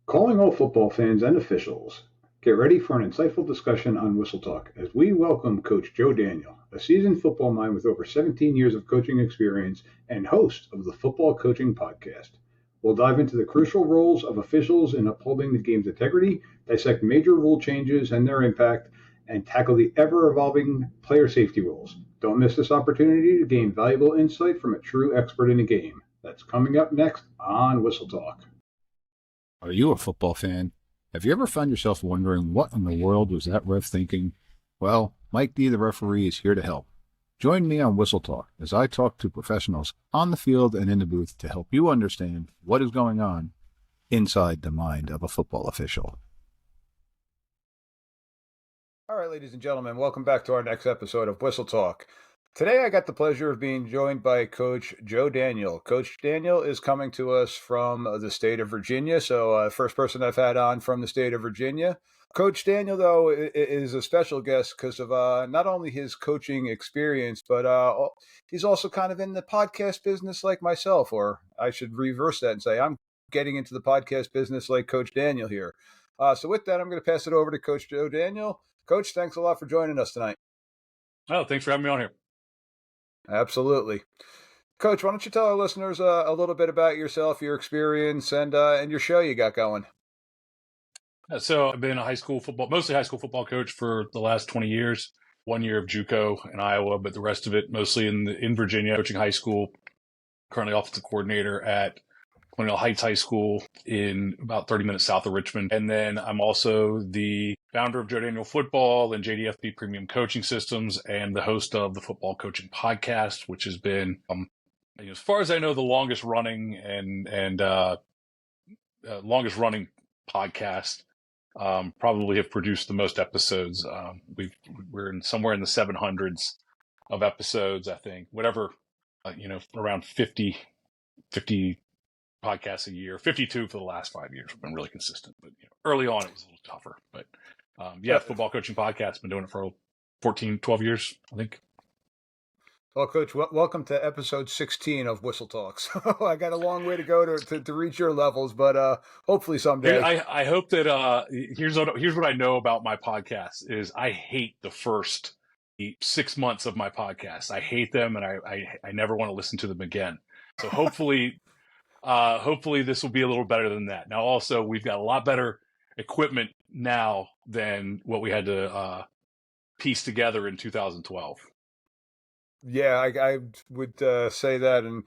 Calling all football fans and officials, get ready for an insightful discussion on Whistle Talk as we welcome Coach Joe Daniel, a seasoned football mind with over 17 years of coaching experience and host of the Football Coaching Podcast. We'll dive into the crucial roles of officials in upholding the game's integrity, dissect major rule changes and their impact, and tackle the ever-evolving player safety rules. Don't miss this opportunity to gain valuable insight from a true expert in the game. That's coming up next on Whistle Talk. Are you a football fan? Have you ever found yourself wondering what in the world was that ref thinking? Well, Mike D, the referee, is here to help. Join me on Whistle Talk as I talk to professionals on the field and in the booth to help you understand what is going on inside the mind of a football official. All right, ladies and gentlemen, welcome back to our next episode of Whistle Talk. Today, I got the pleasure of being joined by Coach Joe Daniel. Coach Daniel is coming to us from the state of Virginia, so first person I've had on from the state of Virginia. Coach Daniel, though, is a special guest because of not only his coaching experience, but he's also kind of in the podcast business like myself, or I should reverse that and say I'm getting into the podcast business like Coach Daniel here. So with that, I'm going to pass it over to Coach Joe Daniel. Coach, thanks a lot for joining us tonight. Oh, thanks for having me on here. Absolutely. Coach, why don't you tell our listeners a little bit about yourself, your experience, and your show you got going? So I've been a mostly high school football coach for the last 20 years. 1 year of JUCO in Iowa, but the rest of it mostly in Virginia, coaching high school. Currently offensive coordinator at Colonial Heights High School in about 30 minutes south of Richmond. And then I'm also the founder of Joe Daniel Football and JDFB Premium Coaching Systems and the host of the Football Coaching Podcast, which has been, as far as I know, the longest running longest running podcast. Probably have produced the most episodes. We're somewhere in the 700s of episodes, I think. Whatever, around 50 podcasts a year, 52 for the last 5 years. We've been really consistent, but early on it was a little tougher. But Football Coaching Podcast, been doing it for 14, 12 years, I think. Well, Coach, welcome to episode 16 of Whistle Talks. I got a long way to go to reach your levels, but hopefully someday. I hope that here's what I know about my podcast is I hate the first 6 months of my podcast. I hate them, and I never want to listen to them again. So hopefully this will be a little better than that. Now, also, we've got a lot better equipment now than what we had to piece together in 2012. Yeah, I would say that, and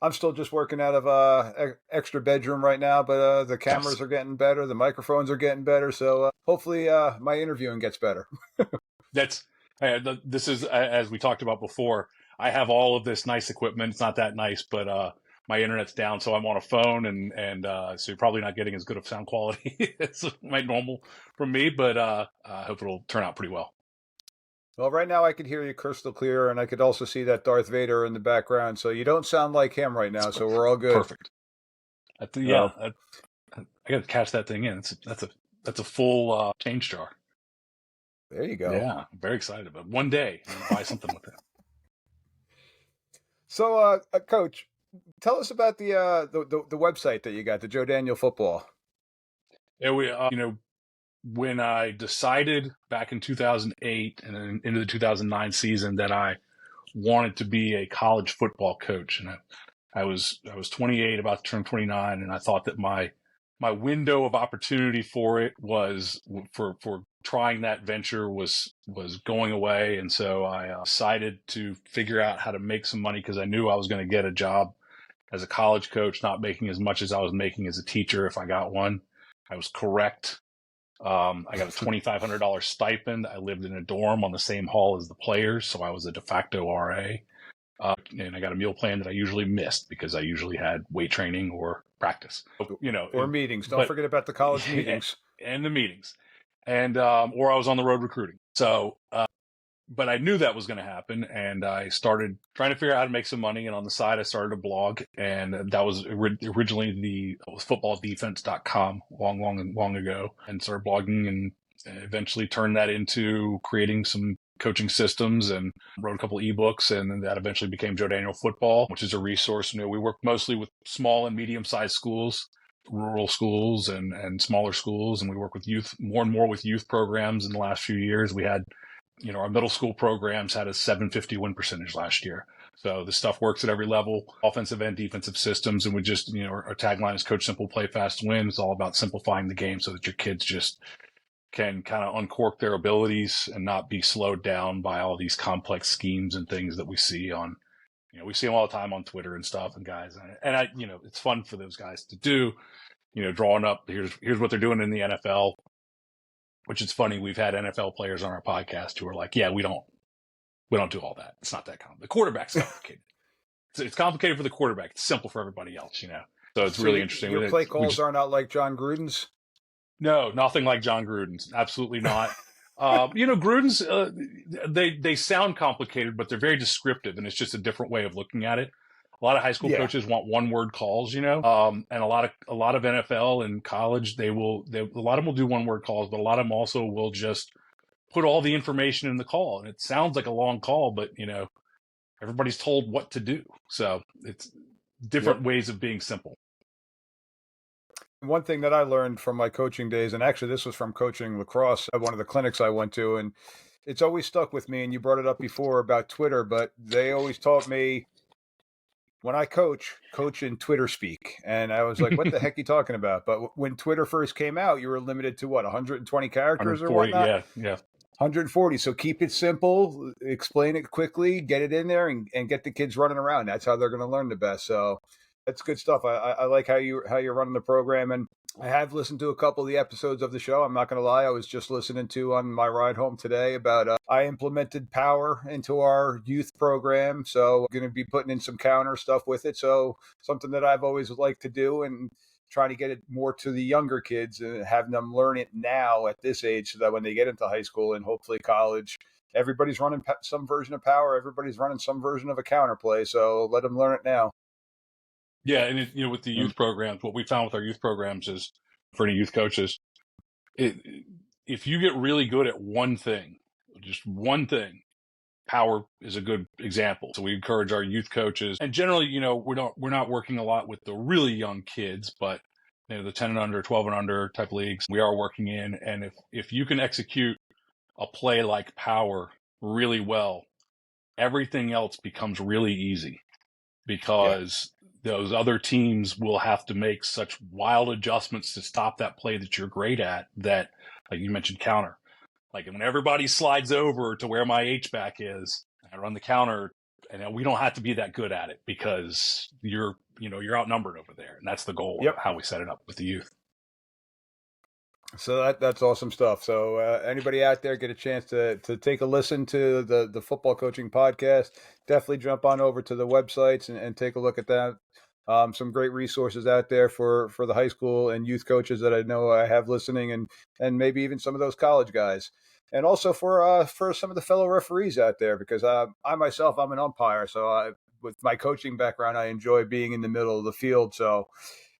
I'm still just working out of extra bedroom right now, but the cameras are getting better, the microphones are getting better, so hopefully my interviewing gets better. This is, as we talked about before, I have all of this nice equipment. It's not that nice, but my internet's down, so I'm on a phone, and so you're probably not getting as good of sound quality as my normal from me, but I hope it'll turn out pretty well. Well, right now I could hear you crystal clear, and I could also see that Darth Vader in the background, so you don't sound like him right now, so we're all good. Perfect. I got to catch that thing in. That's a full change jar. There you go. Yeah, I'm very excited about it. One day I'm gonna buy something with it. So, Coach, tell us about the website that you got, the Joe Daniel Football. Yeah, when I decided back in 2008 and then into the 2009 season that I wanted to be a college football coach, and I was 28, about to turn 29, and I thought that my window of opportunity for it was for trying that venture was going away, and so I decided to figure out how to make some money because I knew I was going to get a job as a college coach, not making as much as I was making as a teacher if I got one. I was correct. I got a $2,500 stipend. I lived in a dorm on the same hall as the players, so I was a de facto RA. And I got a meal plan that I usually missed because I usually had weight training or practice. Or meetings. Don't forget about the college meetings. And the meetings. And or I was on the road recruiting. So, but I knew that was going to happen, and I started trying to figure out how to make some money. And on the side, I started a blog, and that was originally footballdefense.com long ago, and started blogging, and eventually turned that into creating some coaching systems and wrote a couple of ebooks, and then that eventually became Joe Daniel Football, which is a resource. We work mostly with small and medium-sized schools rural schools and smaller schools, and we work with youth more and more with youth programs in the last few years. We had, our middle school programs had a 750 win percentage last year. So this stuff works at every level, offensive and defensive systems. And we just, our tagline is Coach Simple, Play Fast, Win. It's all about simplifying the game so that your kids just can kind of uncork their abilities and not be slowed down by all these complex schemes and things that we see on, we see them all the time on Twitter and stuff, and guys. And I, it's fun for those guys to do, drawing up, here's what they're doing in the NFL, which is funny. We've had NFL players on our podcast who are like, yeah, we don't do all that. It's not that complicated. The quarterback's complicated. It's complicated for the quarterback. It's simple for everybody else, So it's really interesting. Your play calls are not like John Gruden's? No, nothing like John Gruden's. Absolutely not. Gruden's, they sound complicated, but they're very descriptive, and it's just a different way of looking at it. A lot of high school coaches want one-word calls, and a lot of NFL and college, a lot of them will do one-word calls, but a lot of them also will just put all the information in the call, and it sounds like a long call, but everybody's told what to do. So it's different ways of being simple. One thing that I learned from my coaching days, and actually this was from coaching lacrosse at one of the clinics I went to, and it's always stuck with me, and you brought it up before about Twitter, but they always taught me, when I coach in Twitter speak. And I was like, what the heck are you talking about? But when Twitter first came out, you were limited to 120 characters or whatnot? Yeah. 140. So keep it simple, explain it quickly, get it in there, and get the kids running around. That's how they're going to learn the best. So that's good stuff. I like how you're running the program, and I have listened to a couple of the episodes of the show. I'm not going to lie. I was just listening to on my ride home today about I implemented power into our youth program. So I'm going to be putting in some counter stuff with it. So something that I've always liked to do, and trying to get it more to the younger kids and having them learn it now at this age so that when they get into high school and hopefully college, everybody's running some version of power. Everybody's running some version of a counterplay. So let them learn it now. Yeah, and with the youth programs, what we found with our youth programs is, for any youth coaches, if you get really good at one thing, just one thing, power is a good example. So we encourage our youth coaches, and generally, we're not working a lot with the really young kids, but the 10 and under, 12 and under type leagues, we are working in. And if you can execute a play like power really well, everything else becomes really easy, because those other teams will have to make such wild adjustments to stop that play that you're great at, that, like you mentioned, counter. Like when everybody slides over to where my H-back is, I run the counter, and we don't have to be that good at it because you're outnumbered over there. And that's the goal of how we set it up with the youth. So that's awesome stuff. So anybody out there get a chance to take a listen to the football coaching podcast, definitely jump on over to the websites and take a look at that. Some great resources out there for the high school and youth coaches that I know I have listening, and maybe even some of those college guys. And also for some of the fellow referees out there, because I myself, I'm an umpire. So with my coaching background, I enjoy being in the middle of the field. So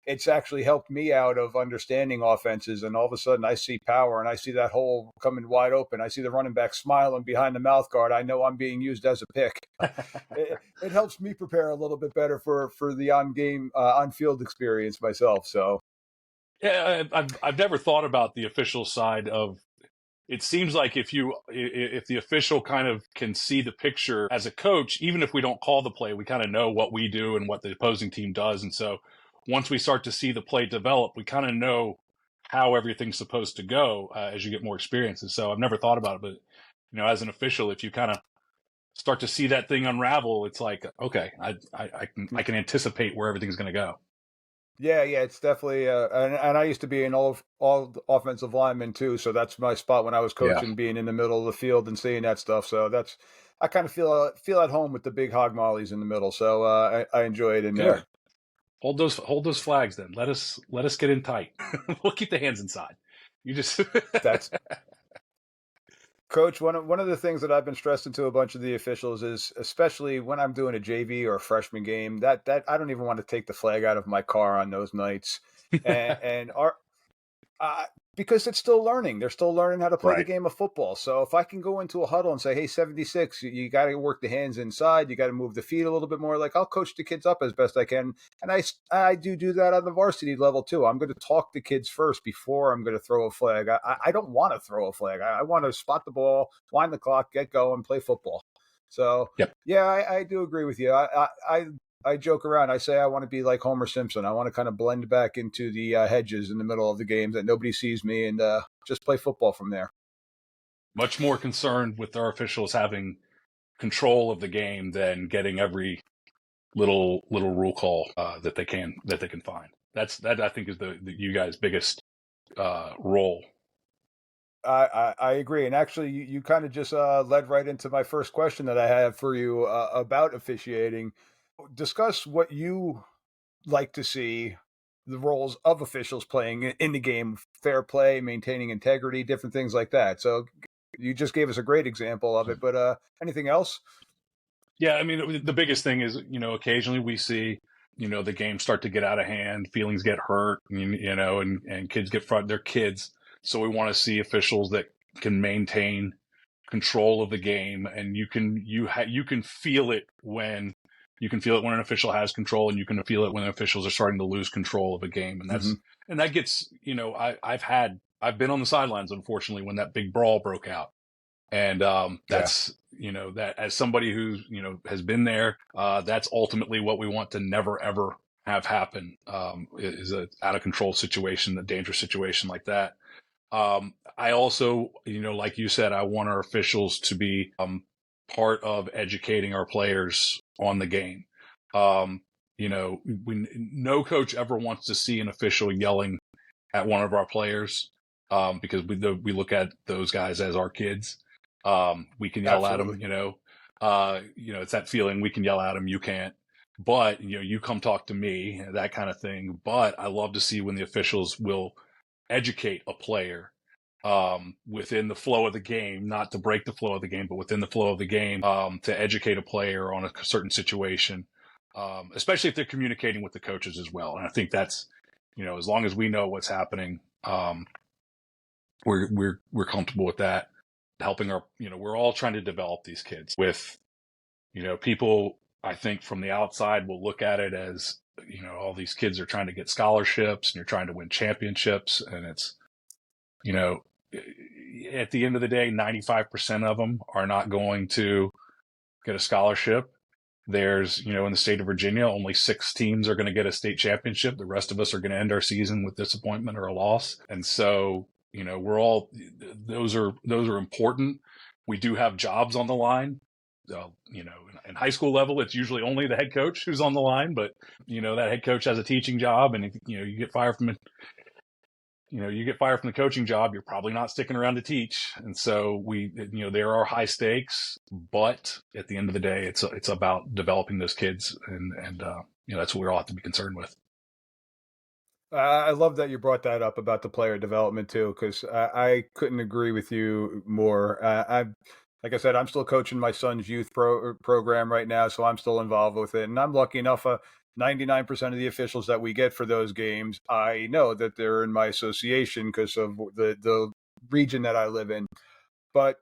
it's actually helped me out of understanding offenses. And all of a sudden I see power and I see that hole coming wide open. I see the running back smiling behind the mouth guard. I know I'm being used as a pick. It helps me prepare a little bit better for the on-field experience myself. So. Yeah, I've never thought about the official side of. It seems like if the official kind of can see the picture as a coach, even if we don't call the play, we kind of know what we do and what the opposing team does. And so once we start to see the play develop, we kind of know how everything's supposed to go as you get more experience. And so I've never thought about it, but as an official, if you kind of start to see that thing unravel, it's like, okay, I can anticipate where everything's going to go. Yeah, it's definitely, and I used to be an all offensive lineman too, so that's my spot when I was coaching, being in the middle of the field and seeing that stuff. So I kind of feel at home with the big hog mollies in the middle. So I enjoy it in there. Hold those flags then. Let us get in tight. We'll keep the hands inside. You just that's. Coach, one of the things that I've been stressing to a bunch of the officials is, especially when I'm doing a JV or a freshman game, that I don't even want to take the flag out of my car on those nights. And because it's still learning. They're still learning how to play the Right. game of football. So if I can go into a huddle and say, hey, 76, you got to work the hands inside. You got to move the feet a little bit more. Like, I'll coach the kids up as best I can. And I do that on the varsity level too. I'm going to talk to kids first before I'm going to throw a flag. I don't want to throw a flag. I want to spot the ball, wind the clock, get going, play football. So, Yep. yeah, I do agree with you. I joke around. I say I want to be like Homer Simpson. I want to kind of blend back into the hedges in the middle of the game that nobody sees me and just play football from there. Much more concerned with our officials having control of the game than getting every little rule call that they can find. That I think is the you guys' biggest role. I agree. And actually, you kind of just led right into my first question that I have for you about officiating. Discuss what you like to see the roles of officials playing in the game, fair play, maintaining integrity, different things like that. So you just gave us a great example of it, but anything else? Yeah, I mean, the biggest thing is, occasionally we see, the games start to get out of hand, feelings get hurt, and kids get front, they're kids. So we want to see officials that can maintain control of the game, and you can feel it when an official has control, and you can feel it when officials are starting to lose control of a game, and and that gets, I've been on the sidelines, unfortunately, when that big brawl broke out. And that's, that as somebody who, has been there, that's ultimately what we want to never, ever have happen, is a out of control situation, a dangerous situation like that. I also, like you said, I want our officials to be part of educating our players on the game. No coach ever wants to see an official yelling at one of our players, because we look at those guys as our kids. We can yell Absolutely. at them, it's that feeling, we can yell at them, you can't, but you come talk to me, that kind of thing. But I love to see when the officials will educate a player, within the flow of the game, not to break the flow of the game, but within the flow of the game, to educate a player on a certain situation, especially if they're communicating with the coaches as well. And I think that's, as long as we know what's happening, we're comfortable with that. Helping our, we're all trying to develop these kids with, people, I think from the outside will look at it as, all these kids are trying to get scholarships and you're trying to win championships. And it's, at the end of the day, 95% of them are not going to get a scholarship. There's, in the state of Virginia, only 6 teams are going to get a state championship. The rest of us are going to end our season with disappointment or a loss. And so, we're all, those are important. We do have jobs on the line. In high school level, it's usually only the head coach who's on the line, but, that head coach has a teaching job, and if, you get fired from it, you get fired from the coaching job, you're probably not sticking around to teach. And so there are high stakes, but at the end of the day, it's about developing those kids. And that's what we all have to be concerned with. I love that you brought that up about the player development too, because I couldn't agree with you more. Like I said, I'm still coaching my son's youth program right now, so I'm still involved with it. And I'm lucky enough, 99% of the officials that we get for those games, I know that they're in my association because of the region that I live in. But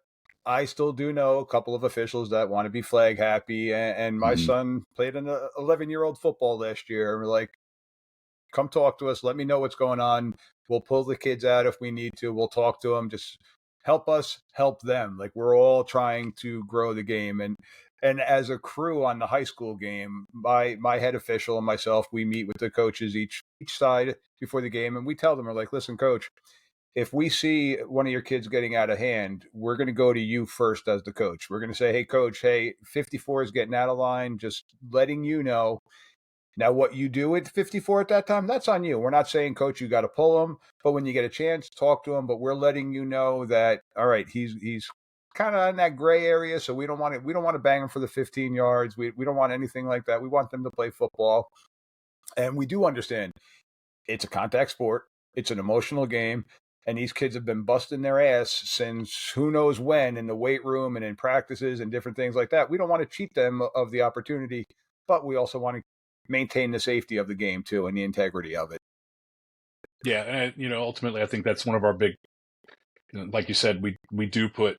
I still do know a couple of officials that want to be flag happy. And my son played an 11-year-old football last year. And we're like, come talk to us. Let me know what's going on. We'll pull the kids out if we need to. We'll talk to them. Just help us help them. Like, we're all trying to grow the game. And as a crew on the high school game, my head official and myself, we meet with the coaches each side before the game, and we tell them, we're like, listen, coach, if we see one of your kids getting out of hand, we're going to go to you first as the coach. We're going to say, hey, coach, 54 is getting out of line. Just letting you know. Now, what you do at 54 at that time, that's on you. We're not saying, coach, you got to pull him, but when you get a chance, talk to him. But we're letting you know that, all right, he's kind of in that gray area, so we don't want to bang him for the 15 yards. We don't want anything like that. We want them to play football. And we do understand it's a contact sport. It's an emotional game. And these kids have been busting their ass since who knows when in the weight room and in practices and different things like that. We don't want to cheat them of the opportunity, but we also want to maintain the safety of the game too and the integrity of it. Yeah, and ultimately, I think that's one of our big, like you said, we do put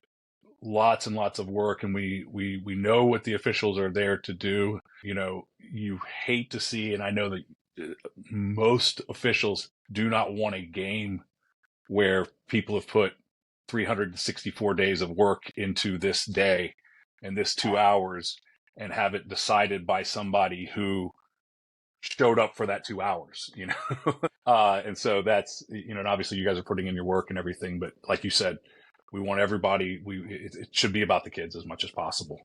lots and lots of work, and we know what the officials are there to do. You hate to see, and I know that most officials do not want a game where people have put 364 days of work into this day and this 2 hours and have it decided by somebody who showed up for that 2 hours. And so that's, and obviously you guys are putting in your work and everything, but like you said, we want everybody, it should be about the kids as much as possible.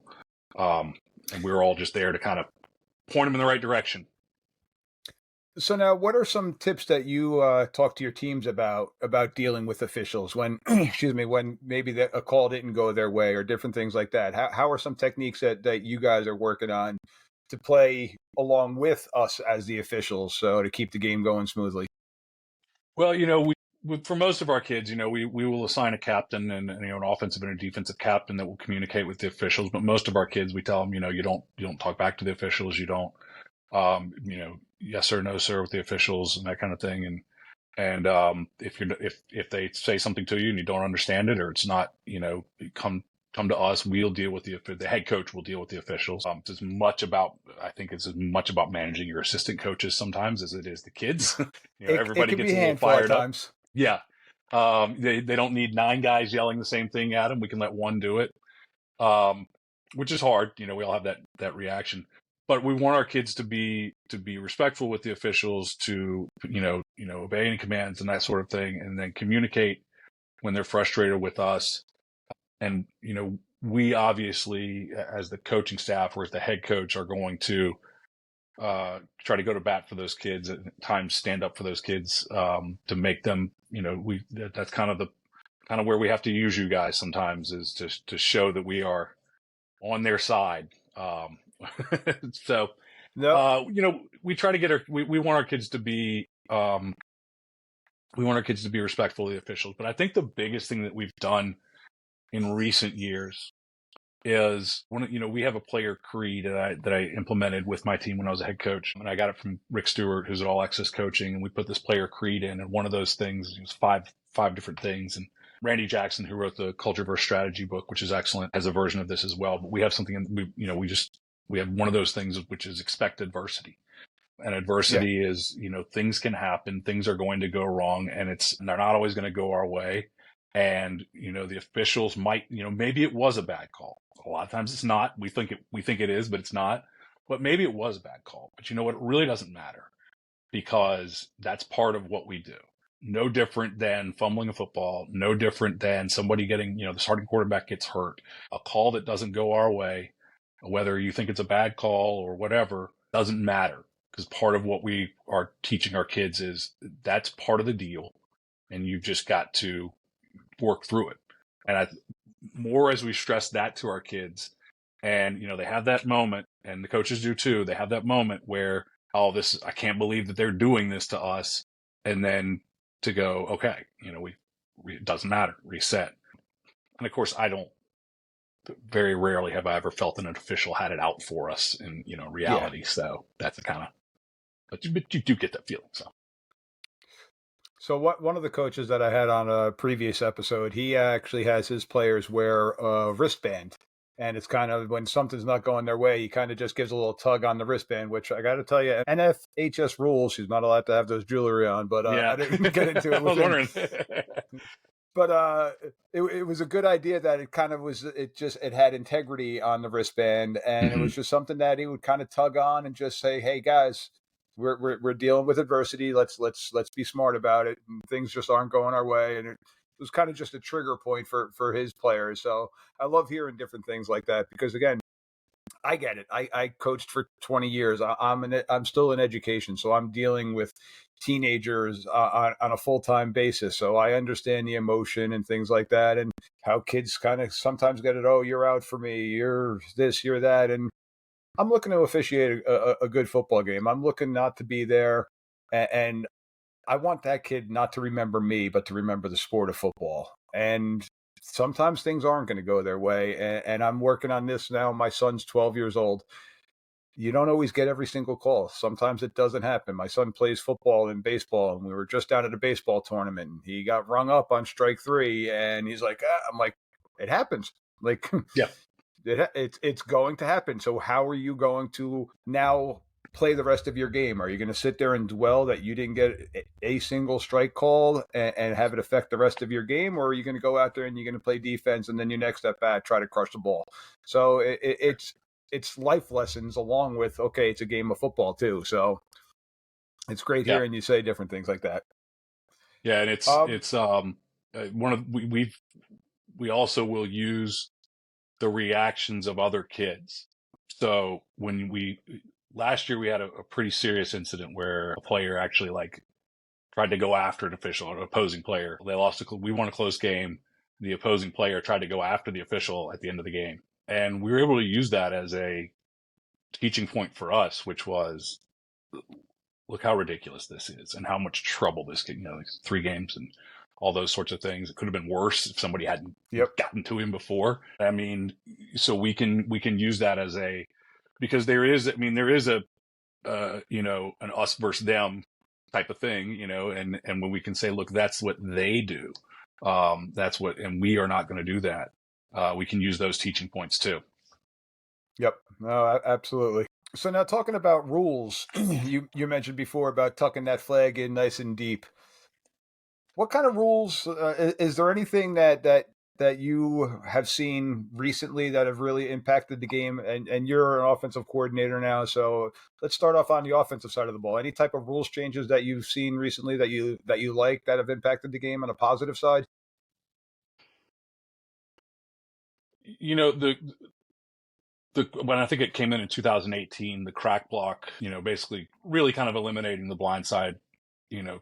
And we're all just there to kind of point them in the right direction. So now, what are some tips that you talk to your teams about dealing with officials when, excuse me, when maybe a call didn't go their way or different things like that? How are some techniques that you guys are working on to play along with us as the officials, so to keep the game going smoothly? Well, for most of our kids, we will assign a captain and an offensive and a defensive captain that will communicate with the officials. But most of our kids, we tell them, you don't talk back to the officials. You don't, yes or no, sir, with the officials and that kind of thing. And if they say something to you and you don't understand it or it's not, come to us. We'll deal with the head coach will deal with the officials. I think it's as much about managing your assistant coaches sometimes as it is the kids. Everybody gets a little fired up. Yeah. They don't need 9 guys yelling the same thing at them. We can let one do it. Which is hard. We all have that reaction. But we want our kids to be respectful with the officials, to obey any commands and that sort of thing, and then communicate when they're frustrated with us. And we obviously, as the coaching staff or as the head coach, are going to try to go to bat for those kids, at times stand up for those kids, to make them. That's kind of where we have to use you guys sometimes, is to show that we are on their side. So, no. We try to get we want our kids to be, respectful of the officials. But I think the biggest thing that we've done in recent years is we have a player creed that I implemented with my team when I was a head coach, and I got it from Rick Stewart, who's at All Access Coaching, and we put this player creed in, and one of those things was five different things. And Randy Jackson, who wrote the Culture Versus Strategy book, which is excellent, has a version of this as well. But we have something, we have one of those things, which is expect adversity. And adversity is, things can happen, things are going to go wrong, and they're not always going to go our way. And, the officials might, maybe it was a bad call. A lot of times it's not. We think it is, but it's not. But maybe it was a bad call. But you know what? It really doesn't matter, because that's part of what we do. No different than fumbling a football, no different than somebody getting, the starting quarterback gets hurt. A call that doesn't go our way, whether you think it's a bad call or whatever, doesn't matter, because part of what we are teaching our kids is that's part of the deal, and you've just got to work through it. And more as we stress that to our kids, and they have that moment, and the coaches do too, they have that moment where, I can't believe that they're doing this to us, and then to go, okay, it doesn't matter, reset. And of course, very rarely have I ever felt that an official had it out for us in reality. Yeah. So that's the kind of, but you do get that feeling. So one of the coaches that I had on a previous episode, he actually has his players wear a wristband, and it's kind of, when something's not going their way, he kind of just gives a little tug on the wristband, which I got to tell you, NFHS rules, she's not allowed to have those jewelry on, but I didn't get into it. I was wondering. But it was a good idea that it kind of was, it had integrity on the wristband, and it was just something that he would kind of tug on and just say, hey guys, we're dealing with adversity. Let's be smart about it. And things just aren't going our way. And it was kind of just a trigger point for his players. So I love hearing different things like that, because again, I get it. I coached for 20 years. I'm still in education, so I'm dealing with teenagers on a full-time basis. So I understand the emotion and things like that, and how kids kind of sometimes get it. Oh, you're out for me. You're this, you're that. And I'm looking to officiate a good football game. I'm looking not to be there, and I want that kid not to remember me, but to remember the sport of football. And sometimes things aren't going to go their way, and I'm working on this now. My son's 12 years old. you don't always get every single call. Sometimes it doesn't happen. My son plays football and baseball, and we were just down at a baseball tournament. And he got rung up on strike 3, and he's like, I'm like, it happens. Like, Yeah. It's going to happen. So how are you going to now play the rest of your game? Are you going to sit there and dwell that you didn't get a single strike call and have it affect the rest of your game? Or are you going to go out there and you're going to play defense, and then your next step back, try to crush the ball? So it's life lessons along with, okay, it's a game of football too. So it's great hearing you say different things like that. Yeah. And it's one of, we also will use the reactions of other kids. So last year we had a pretty serious incident where a player actually tried to go after an official, an opposing player. They lost. We won a close game. The opposing player tried to go after the official at the end of the game. And we were able to use that as a teaching point for us, which was, look how ridiculous this is and how much trouble this could, 3 games and all those sorts of things. It could have been worse if somebody hadn't gotten to him before. I mean, so we can use that as because there is an us versus them type of thing, and when we can say, look, that's what they do. And we are not going to do that. We can use those teaching points too. Yep. No, absolutely. So now talking about rules, you mentioned before about tucking that flag in nice and deep. What kind of rules, is there anything that you have seen recently that have really impacted the game? And you're an offensive coordinator now, so let's start off on the offensive side of the ball. Any type of rules changes that you've seen recently that you like that have impacted the game on a positive side? When I think it came in 2018, the crack block, basically really kind of eliminating the blindside,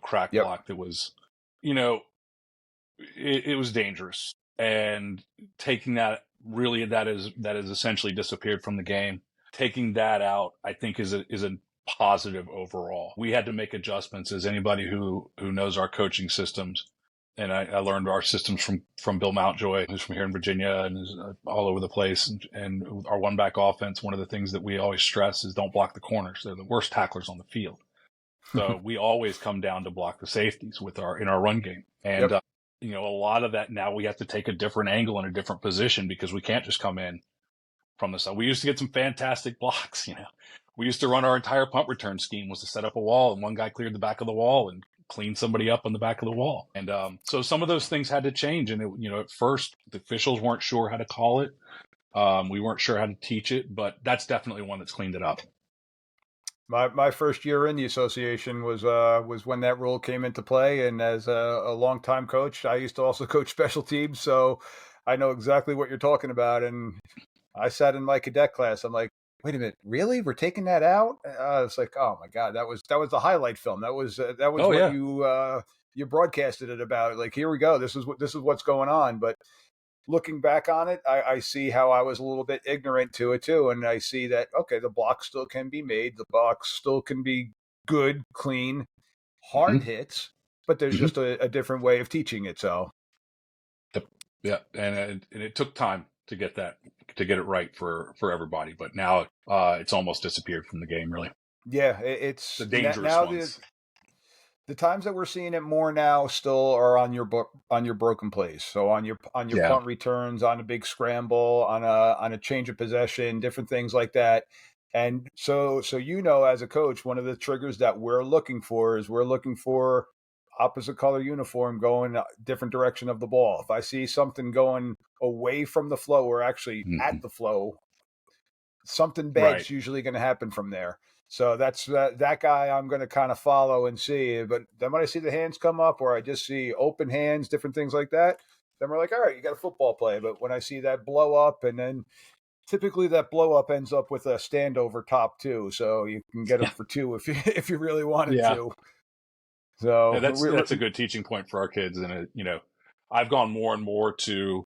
crack block that was, it was dangerous, and taking that has essentially disappeared from the game. Taking that out, I think is a positive overall. We had to make adjustments, as anybody who knows our coaching systems. And I learned our systems from Bill Mountjoy, who's from here in Virginia and is all over the place. And our one back offense, one of the things that we always stress is don't block the corners. They're the worst tacklers on the field. So we always come down to block the safeties in our run game. And, a lot of that now we have to take a different angle and a different position because we can't just come in from the side. We used to get some fantastic blocks, We used to run our entire punt return scheme was to set up a wall, and one guy cleared the back of the wall and clean somebody up on the back of the wall. And so some of those things had to change. And, at first the officials weren't sure how to call it. We weren't sure how to teach it, but that's definitely one that's cleaned it up. My first year in the association was when that rule came into play. And as a longtime coach, I used to also coach special teams. So I know exactly what you're talking about. And I sat in my cadet class. I'm like, wait a minute, really? We're taking that out? It's like, oh my God, that was the highlight film. That was what you broadcasted it about. Like, here we go. This is what's going on. But looking back on it, I see how I was a little bit ignorant to it too, and I see that okay, the block still can be made. The box still can be good, clean, hard hits, but there's just a different way of teaching it. So, yeah, and it took time to get it right for everybody, but now it's almost disappeared from the game, really. Yeah, it's the dangerous ones. The times that we're seeing it more now still are on your broken plays. So on your punt returns, on a big scramble, on a change of possession, different things like that. And so as a coach, one of the triggers that we're looking for is opposite color uniform going different direction of the ball. If I see something going away from the flow or actually at the flow, something bad's usually going to happen from there. So that's that guy I'm going to kind of follow and see. But then when I see the hands come up or I just see open hands, different things like that, then we're like, all right, you got a football play. But when I see that blow up, and then typically that blow up ends up with a standover top too. So you can get them for 2 if you really wanted to. So that's a good teaching point for our kids. And, I've gone more and more to,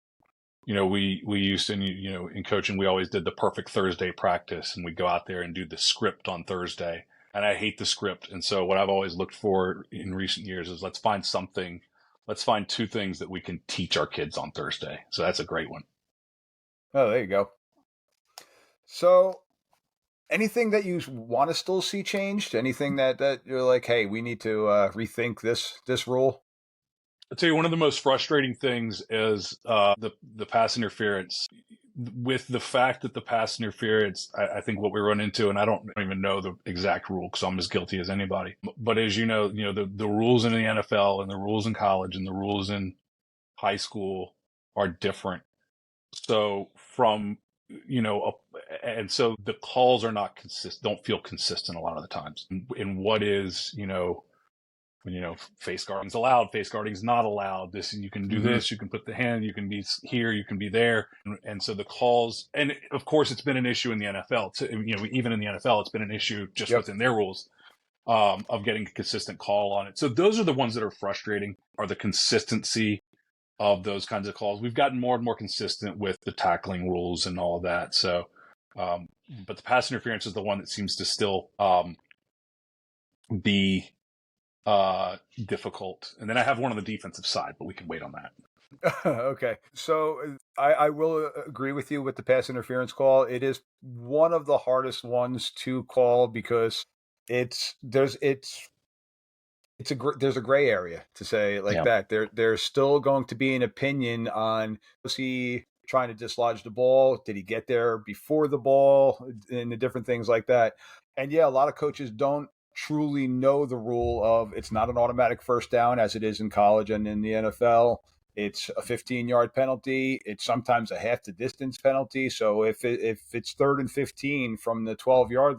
we used to, in coaching, we always did the perfect Thursday practice, and we'd go out there and do the script on Thursday. And I hate the script. And so what I've always looked for in recent years is let's find 2 things that we can teach our kids on Thursday. So that's a great one. Oh, there you go. So Anything that you want to still see changed? Anything that you're like, hey, we need to rethink this rule? I'll tell you, one of the most frustrating things is the pass interference. With the fact that the pass interference, I think what we run into, and I don't even know the exact rule because I'm as guilty as anybody. But as you know, the rules in the NFL and the rules in college and the rules in high school are different. So and so the calls are not consistent, don't feel consistent a lot of the times. In what is, face guarding's allowed, face guarding's not allowed. This, you can do this, you can put the hand, you can be here, you can be there. And so the calls, and of course it's been an issue in the NFL. Even in the NFL, it's been an issue just within their rules of getting a consistent call on it. So those are the ones that are frustrating, are the consistency of those kinds of calls. We've gotten more and more consistent with the tackling rules and all of that. So, but the pass interference is the one that seems to still be difficult. And then I have one on the defensive side, but we can wait on that. Okay. So I will agree with you with the pass interference call. It is one of the hardest ones to call because there's a gray area to say like that. There's still going to be an opinion on, was he trying to dislodge the ball? Did he get there before the ball? And the different things like that. And a lot of coaches don't truly know the rule of, it's not an automatic first down as it is in college and in the NFL. It's a 15-yard penalty. It's sometimes a half the distance penalty. So if it's 3rd and 15 from the 12-yard,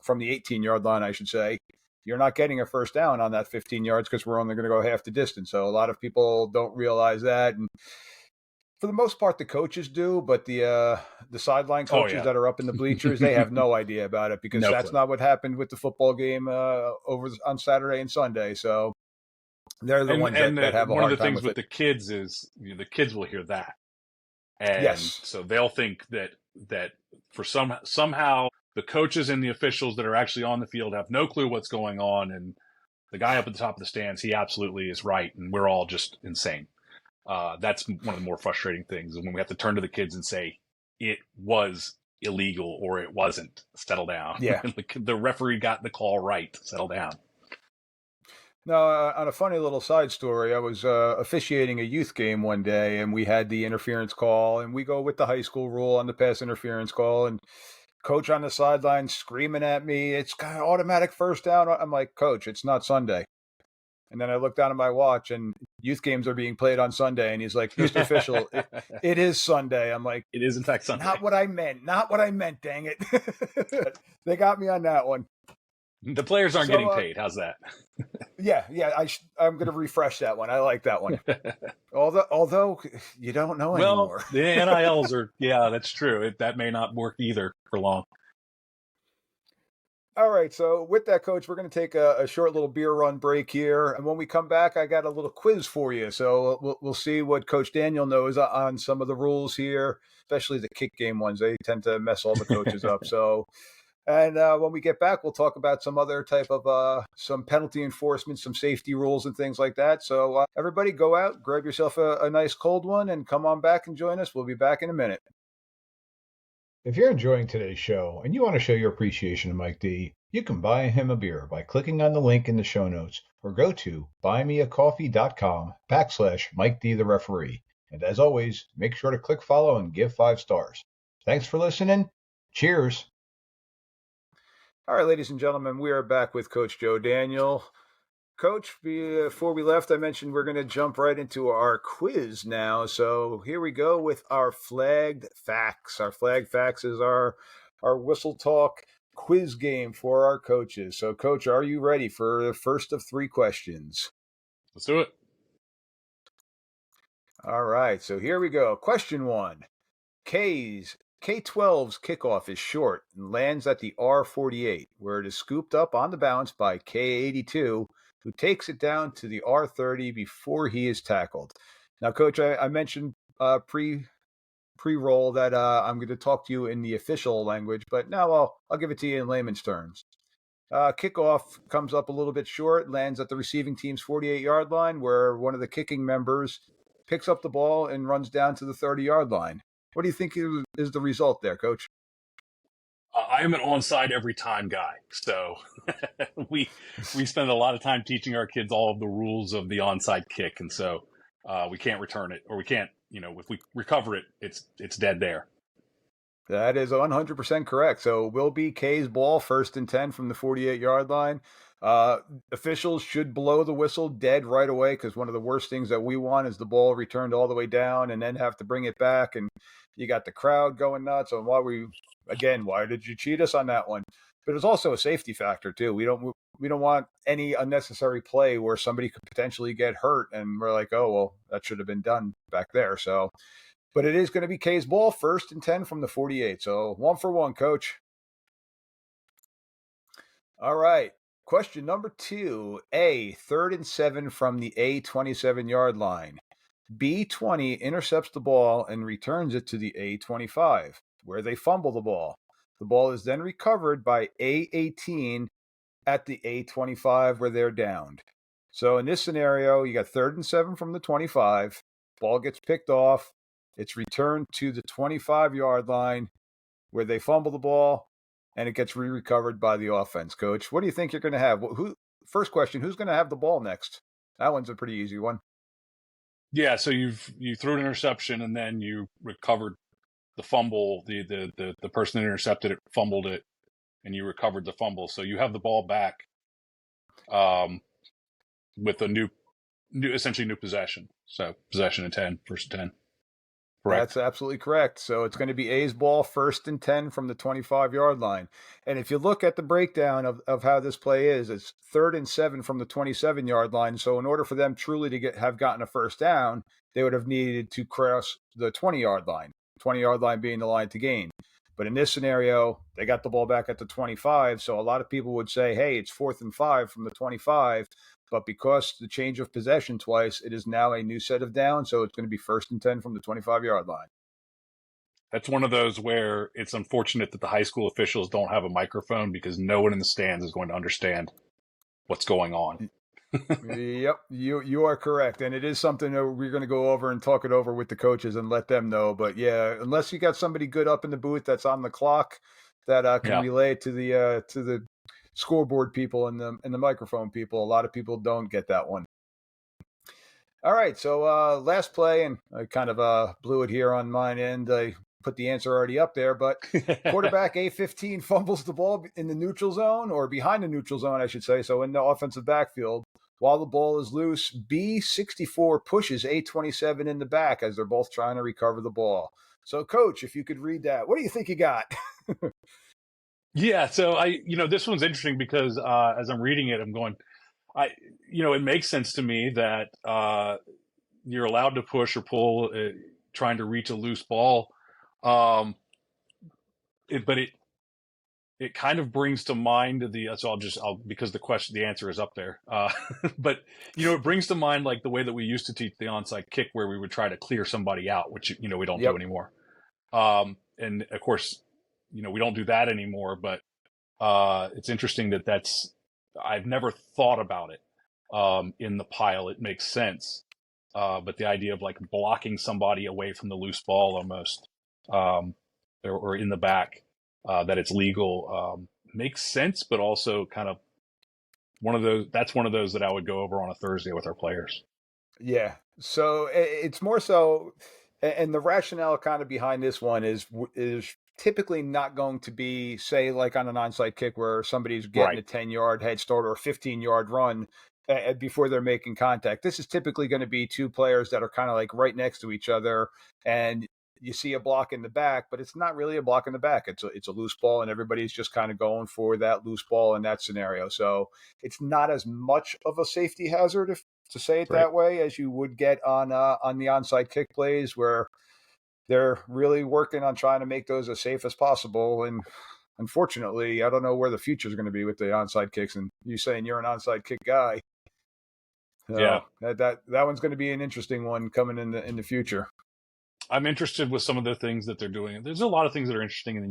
from the 18-yard line, I should say, you're not getting a first down on that 15 yards because we're only going to go half the distance. So a lot of people don't realize that. And for the most part, the coaches do, but the sideline coaches that are up in the bleachers, they have no idea about it because that's not what happened with the football game on Saturday and Sunday. So they're the ones that have a hard time with it. One of the things with the kids is the kids will hear that. And so they'll think that for somehow the coaches and the officials that are actually on the field have no clue what's going on. And the guy up at the top of the stands, he absolutely is right. And we're all just insane. That's one of the more frustrating things, when we have to turn to the kids and say, it was illegal or it wasn't. Settle down. Yeah. The referee got the call right. Settle down. Now, on a funny little side story, I was officiating a youth game one day, and we had the interference call, and we go with the high school rule on the pass interference call, and coach on the sideline screaming at me, it's got an automatic first down. I'm like, Coach, it's not Sunday. And then I look down at my watch, and youth games are being played on Sunday, and he's like, Mr. Official, it is Sunday. I'm like, it is in fact Sunday. Not what I meant, dang it. They got me on that one. The players aren't getting paid. How's that? I'm going to refresh that one. I like that one. Although you don't know anymore. Well, the NILs are, that's true. That may not work either for long. All right. So with that, Coach, we're going to take a short little beer run break here. And when we come back, I got a little quiz for you. So we'll see what Coach Daniel knows on some of the rules here, especially the kick game ones. They tend to mess all the coaches up. So... And when we get back, we'll talk about some other type of some penalty enforcement, some safety rules and things like that. So everybody go out, grab yourself a nice cold one, and come on back and join us. We'll be back in a minute. If you're enjoying today's show and you want to show your appreciation to Mike D, you can buy him a beer by clicking on the link in the show notes or go to buymeacoffee.com/Mike D the referee. And as always, make sure to click follow and give 5 stars. Thanks for listening. Cheers. All right, ladies and gentlemen, we are back with Coach Joe Daniel. Coach, before we left, I mentioned we're going to jump right into our quiz now. So here we go with our flagged facts. Our flagged facts is our Whistle Talk quiz game for our coaches. So, Coach, are you ready for the first of 3 questions? Let's do it. All right, so here we go. Question 1. K-12's kickoff is short and lands at the R48, where it is scooped up on the bounce by K82, who takes it down to the R30 before he is tackled. Now, Coach, I mentioned pre-roll that I'm going to talk to you in the official language, but now I'll give it to you in layman's terms. Kickoff comes up a little bit short, lands at the receiving team's 48-yard line, where one of the kicking members picks up the ball and runs down to the 30-yard line. What do you think is the result there, Coach? I am an onside every time guy. So we spend a lot of time teaching our kids all of the rules of the onside kick. And so we can't return it, or we can't, if we recover it, it's dead there. That is 100% correct. So will be K's ball, 1st and 10 from the 48-yard line. Officials should blow the whistle dead right away, because one of the worst things that we want is the ball returned all the way down and then have to bring it back. And you got the crowd going nuts on why did you cheat us on that one? But it's also a safety factor too. We don't want any unnecessary play where somebody could potentially get hurt and we're like, oh, well, that should have been done back there. So, but it is going to be K's ball, 1st and 10 from the 48. So 1 for 1, coach. All right. Question number 2. A, 3rd and 7 from the A 27-yard line. B 20 intercepts the ball and returns it to the A 25, where they fumble the ball. The ball is then recovered by A 18 at the A 25, where they're downed. So in this scenario, you got 3rd and 7 from the 25. Ball gets picked off. It's returned to the 25-yard line, where they fumble the ball, and it gets recovered by the offense. Coach, what do you think you're going to have? First question, who's going to have the ball next? That one's a pretty easy one. Yeah, so you threw an interception and then you recovered the fumble. The person that intercepted it fumbled it, and you recovered the fumble. So you have the ball back with a essentially new possession. So possession and 10, 1st and 10. Correct. That's absolutely correct. So it's going to be A's ball, 1st and 10 from the 25-yard line. And if you look at the breakdown of how this play is, it's 3rd and 7 from the 27-yard line. So in order for them truly to have gotten a first down, they would have needed to cross the 20-yard line, 20-yard line being the line to gain. But in this scenario, they got the ball back at the 25. So a lot of people would say, hey, it's 4th and 5 from the 25. But because the change of possession twice, it is now a new set of downs. So it's going to be 1st and 10 from the 25-yard line. That's one of those where it's unfortunate that the high school officials don't have a microphone, because no one in the stands is going to understand what's going on. Yep, you are correct. And it is something that we're going to go over and talk it over with the coaches and let them know. But yeah, unless you got somebody good up in the booth that's on the clock that can relay to the scoreboard people and the microphone people, a lot of people don't get that one. All right, so last play, and I kind of blew it here on mine end. I put the answer already up there, but quarterback A15 fumbles the ball in the neutral zone, or behind the neutral zone, I should say, so in the offensive backfield. While the ball is loose, B64 pushes A27 in the back as they're both trying to recover the ball. So, Coach, if you could read that, what do you think you got? Yeah, so this one's interesting because as I'm reading it, I'm going, it makes sense to me that you're allowed to push or pull trying to reach a loose ball. But it kind of brings to mind because the answer is up there. But it brings to mind like the way that we used to teach the onside kick, where we would try to clear somebody out, which we don't do anymore. And of course, we don't do that anymore. But it's interesting I've never thought about it in the pile. It makes sense, but the idea of like blocking somebody away from the loose ball almost, or in the back. That it's legal makes sense, but also kind of that's one of those that I would go over on a Thursday with our players. Yeah. So it's more so, and the rationale kind of behind this one is typically not going to be, say, like on an onside kick where somebody's getting a 10-yard head start or a 15-yard run before they're making contact. This is typically going to be two players that are kind of like right next to each other, and you see a block in the back, but it's not really a block in the back. It's a loose ball, and everybody's just kind of going for that loose ball in that scenario. So it's not as much of a safety hazard, to say it that way, as you would get on the onside kick plays, where they're really working on trying to make those as safe as possible. And unfortunately, I don't know where the future is going to be with the onside kicks. And you saying you're an onside kick guy, yeah, that one's going to be an interesting one coming in the future. I'm interested with some of the things that they're doing. There's a lot of things that are interesting in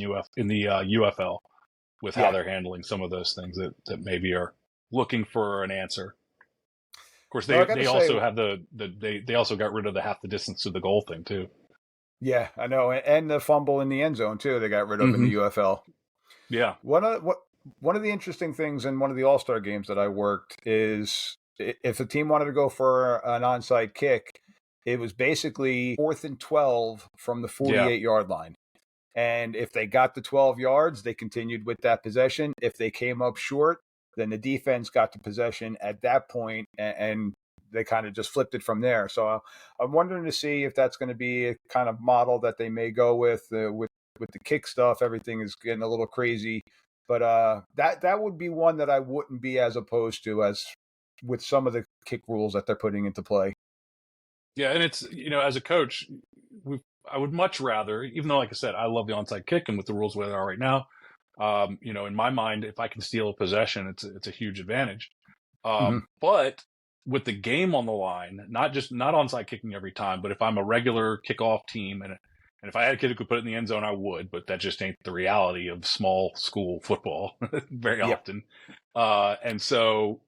the UFL with how they're handling some of those things that maybe are looking for an answer. Of course, they also have they also got rid of the half the distance to the goal thing too. Yeah, I know, and the fumble in the end zone too. They got rid of in the UFL. Yeah. One of the interesting things in one of the All-Star games that I worked is if a team wanted to go for an onside kick, it was basically 4th and 12 from the Yeah. 48-yard line. And if they got the 12 yards, they continued with that possession. If they came up short, then the defense got the possession at that point, and they kind of just flipped it from there. So I'm wondering to see if that's going to be a kind of model that they may go with the kick stuff. Everything is getting a little crazy, but that would be one that I wouldn't be as opposed to as with some of the kick rules that they're putting into play. Yeah, and it's, as a coach, I would much rather, even though, like I said, I love the onside kick, and with the rules where they are right now, in my mind, if I can steal a possession, it's a huge advantage. But with the game on the line, not onside kicking every time, but if I'm a regular kickoff team, and if I had a kid who could put it in the end zone, I would, but that just ain't the reality of small school football very often. And so,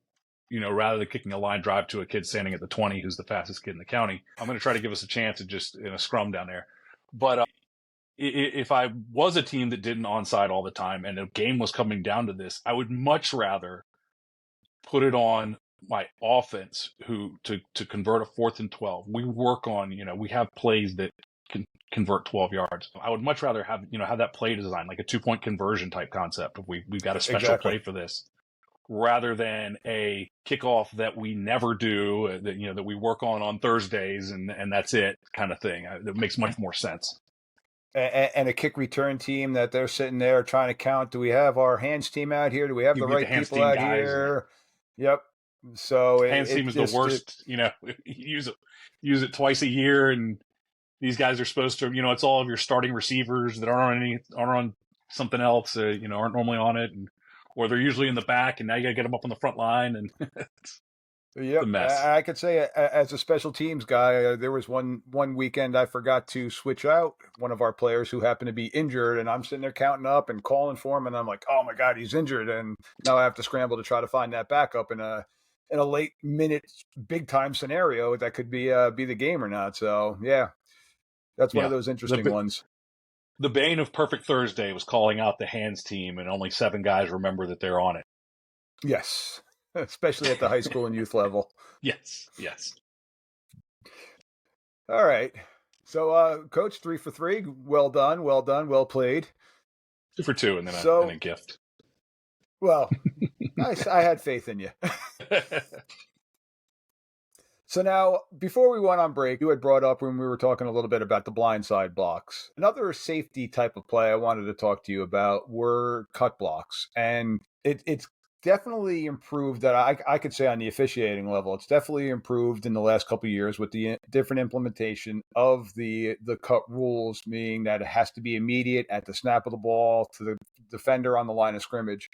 rather than kicking a line drive to a kid standing at the 20, who's the fastest kid in the county, I'm going to try to give us a chance at just in a scrum down there. But if I was a team that didn't onside all the time and the game was coming down to this, I would much rather put it on my offense to convert a 4th and 12. We work on, we have plays that can convert 12 yards. I would much rather have that play design, like a 2-point conversion type concept. We've got a special play for this, rather than a kickoff that we never do, that we work on Thursdays and that's it kind of thing. That makes much more sense. And a kick return team that they're sitting there trying to count. Do we have our hands team out here? Do we have the right people out here? Yep. So hands team is the worst. Use it twice a year, and these guys are supposed to. It's all of your starting receivers that aren't on something else. Aren't normally on it, or they're usually in the back, and now you got to get them up on the front line, and Yep. a mess. I could say as a special teams guy, there was one weekend I forgot to switch out one of our players who happened to be injured, and I'm sitting there counting up and calling for him, and I'm like, oh my God, he's injured. And now I have to scramble to try to find that backup in a late minute big time scenario that could be the game or not. So yeah, that's one of those interesting ones. The bane of Perfect Thursday was calling out the hands team, and only 7 guys remember that they're on it. Yes. Especially at the high school and youth level. Yes. All right. So, Coach, 3 for 3. Well done. Well played. 2 for 2, and then a gift. Well, I had faith in you. So now, before we went on break, you had brought up when we were talking a little bit about the blindside blocks. Another safety type of play I wanted to talk to you about were cut blocks. And it's definitely improved that I could say on the officiating level. It's definitely improved in the last couple of years with the different implementation of the cut rules, meaning that it has to be immediate at the snap of the ball to the defender on the line of scrimmage.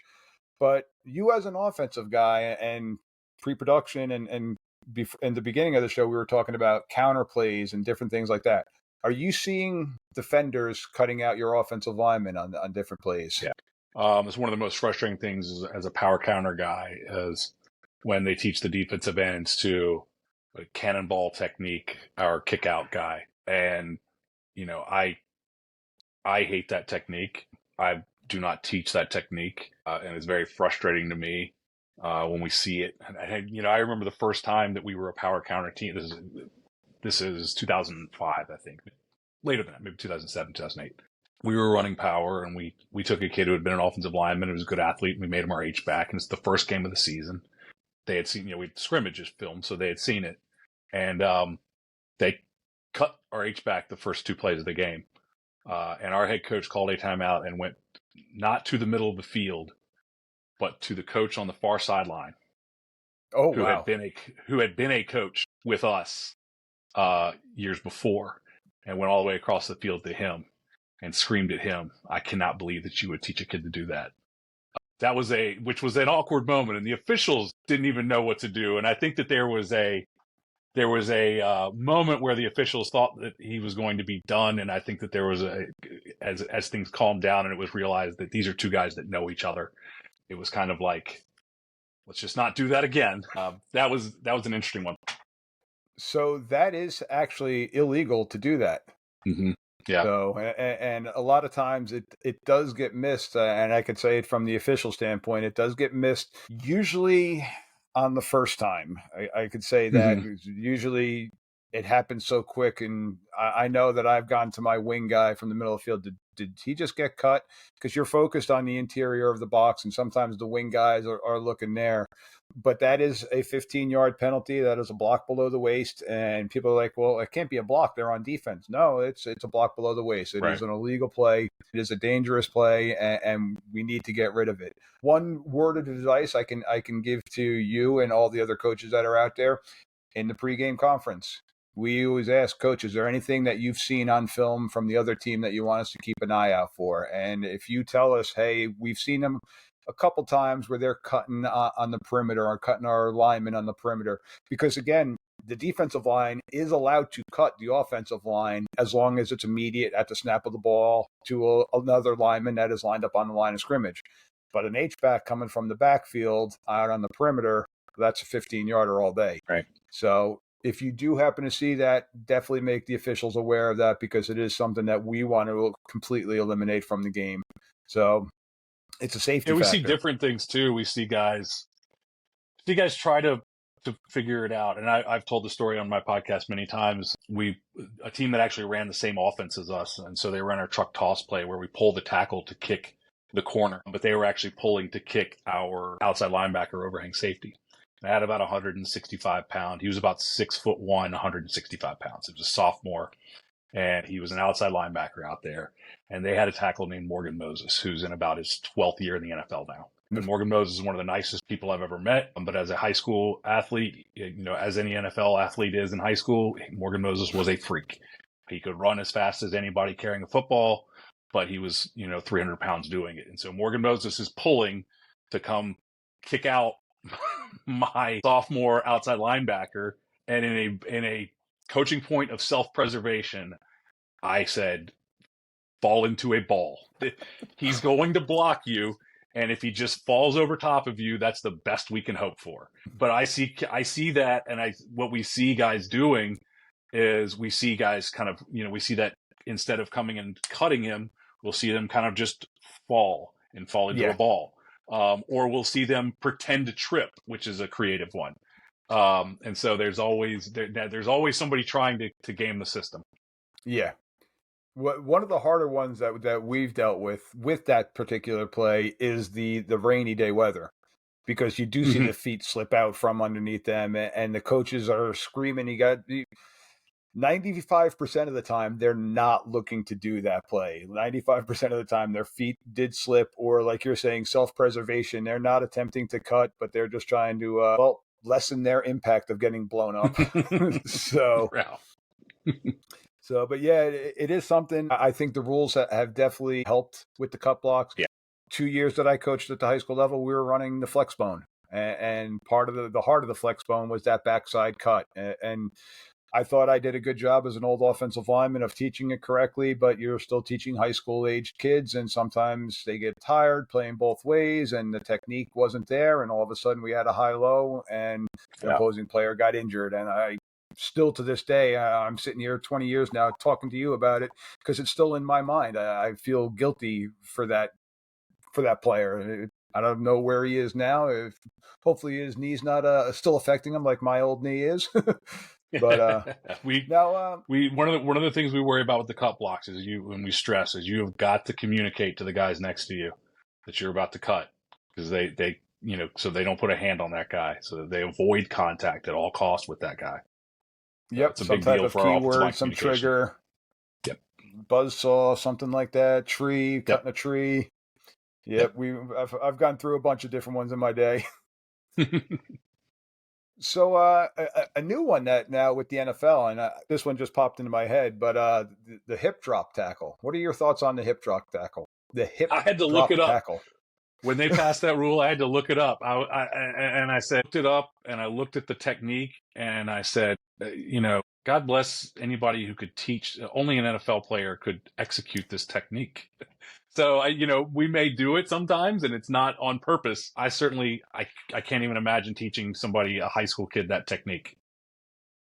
But you as an offensive guy and pre-production and in the beginning of the show, we were talking about counter plays and different things like that. Are you seeing defenders cutting out your offensive linemen on different plays? Yeah. It's one of the most frustrating things as a power counter guy is when they teach the defensive ends to a cannonball technique or kick out guy. And, I hate that technique. I do not teach that technique. And it's very frustrating to me when we see it. And, I remember the first time that we were a power counter team. This is 2005, I think. Later than that, maybe 2007, 2008. We were running power, and we took a kid who had been an offensive lineman, who was a good athlete, and we made him our H-back, and it's the first game of the season. They had seen, we scrimmages filmed, so they had seen it. And they cut our H-back the first 2 plays of the game. And our head coach called a timeout and went not to the middle of the field, but to the coach on the far sideline. Oh, who wow. Who had been a coach with us years before, and went all the way across the field to him and screamed at him, "I cannot believe that you would teach a kid to do that." Which was an awkward moment, and the officials didn't even know what to do. And I think that there was a moment where the officials thought that he was going to be done, and I think that there was as things calmed down and it was realized that these are 2 guys that know each other. It was kind of like, let's just not do that again. That was an interesting one. So that is actually illegal to do that. Mm-hmm. Yeah. So, and a lot of times it does get missed, and I could say it from the official standpoint, it does get missed usually on the first time. I could say that usually it happens so quick, and I know that I've gone to my wing guy from the middle of the field. Did he just get cut? Because you're focused on the interior of the box, and sometimes the wing guys are looking there. But that is a 15-yard penalty. That is a block below the waist. And people are like, well, it can't be a block. They're on defense. No, it's a block below the waist. It is an illegal play. It is a dangerous play, and we need to get rid of it. One word of advice I can give to you and all the other coaches that are out there in the pregame conference. We always ask, Coach, is there anything that you've seen on film from the other team that you want us to keep an eye out for? And if you tell us, hey, we've seen them a couple times where they're cutting on the perimeter or cutting our linemen on the perimeter, because again, the defensive line is allowed to cut the offensive line as long as it's immediate at the snap of the ball to another lineman that is lined up on the line of scrimmage. But an H-back coming from the backfield out on the perimeter, that's a 15-yarder all day. Right. So if you do happen to see that, definitely make the officials aware of that, because it is something that we want to completely eliminate from the game. So it's a safety factor. We see different things too. We see guys try to figure it out. And I've told the story on my podcast many times. A team that actually ran the same offense as us. And so they ran our truck toss play where we pull the tackle to kick the corner, but they were actually pulling to kick our outside linebacker overhang safety. And I had about 165 pound. He was about 6'1", 165 pounds. It was a sophomore. And he was an outside linebacker out there. And they had a tackle named Morgan Moses, who's in about his 12th year in the NFL now. And Morgan Moses is one of the nicest people I've ever met. But as a high school athlete, as any NFL athlete is in high school, Morgan Moses was a freak. He could run as fast as anybody carrying a football, but he was, 300 pounds doing it. And so Morgan Moses is pulling to come kick out my sophomore outside linebacker. And in a coaching point of self-preservation, I said, fall into a ball. He's going to block you, and if he just falls over top of you, that's the best we can hope for. But I see that, and what we see guys doing is we see guys kind of, we see that instead of coming and cutting him, we'll see them kind of just fall into a ball. Or we'll see them pretend to trip, which is a creative one. And so there's always somebody trying to game the system. Yeah. One of the harder ones that we've dealt with that particular play is the rainy day weather, because you do see the feet slip out from underneath them, and the coaches are screaming. 95% of the time, they're not looking to do that play. 95% of the time, their feet did slip, or like you're saying, self-preservation. They're not attempting to cut, but they're just trying to, lessen their impact of getting blown up. But yeah, it is something. I think the rules have definitely helped with the cut blocks. Yeah. 2 years that I coached at the high school level, we were running the flex bone, and part of the heart of the flex bone was that backside cut. And I thought I did a good job as an old offensive lineman of teaching it correctly, but you're still teaching high school aged kids, and sometimes they get tired playing both ways, and the technique wasn't there, and all of a sudden we had a high-low, and the opposing player got injured. And I still, to this day, I'm sitting here 20 years now talking to you about it because it's still in my mind. I feel guilty for that player. I don't know where he is now. Hopefully his knee's not still affecting him like my old knee is. But one of the things we worry about with the cut blocks is when we stress is you have got to communicate to the guys next to you that you're about to cut, because they so they don't put a hand on that guy, so they avoid contact at all costs with that guy. Yep, it's a some big type deal of for our keyword, some trigger. Yep, buzzsaw, something like that. Tree, cutting a tree. Yep, I've gone through a bunch of different ones in my day. So a new one that now with the NFL, and this one just popped into my head, but the hip drop tackle. What are your thoughts on the hip drop tackle? I had to look it up. Tackle. When they passed that rule, I had to look it up. I looked it up, and I looked at the technique, and I said, God bless anybody who could teach. Only an NFL player could execute this technique. So, we may do it sometimes, and it's not on purpose. I certainly, I can't even imagine teaching somebody, a high school kid, that technique.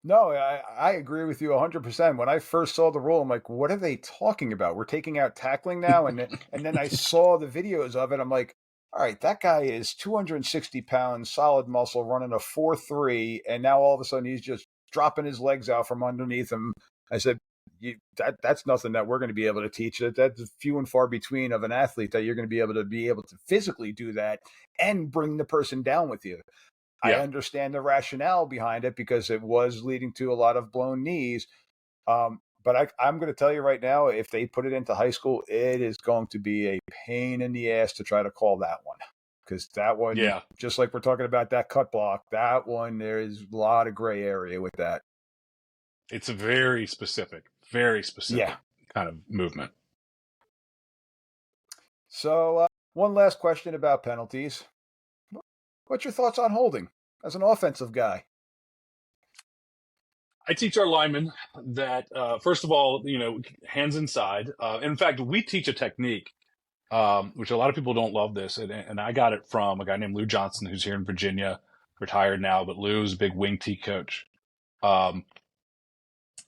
No, I agree with you 100%. When I first saw the rule, I'm like, what are they talking about? We're taking out tackling now? And then I saw the videos of it. I'm like, all right, that guy is 260 pounds, solid muscle, running a 4.3, and now all of a sudden he's just dropping his legs out from underneath him. I said, that's nothing that we're going to be able to teach. That's few and far between of an athlete that you're going to be able to physically do that and bring the person down with you. I Yeah. understand the rationale behind it because it was leading to a lot of blown knees. But I'm going to tell you right now, if they put it into high school, it is going to be a pain in the ass to try to call that one. Because that one, Yeah. just like we're talking about that cut block, that one, there is a lot of gray area with that. It's a very specific kind of movement. So one last question about penalties. What's your thoughts on holding as an offensive guy? I teach our linemen that, first of all, hands inside. In fact, we teach a technique, which a lot of people don't love this. And I got it from a guy named Lou Johnson, who's here in Virginia, retired now, but Lou's a big wing T coach.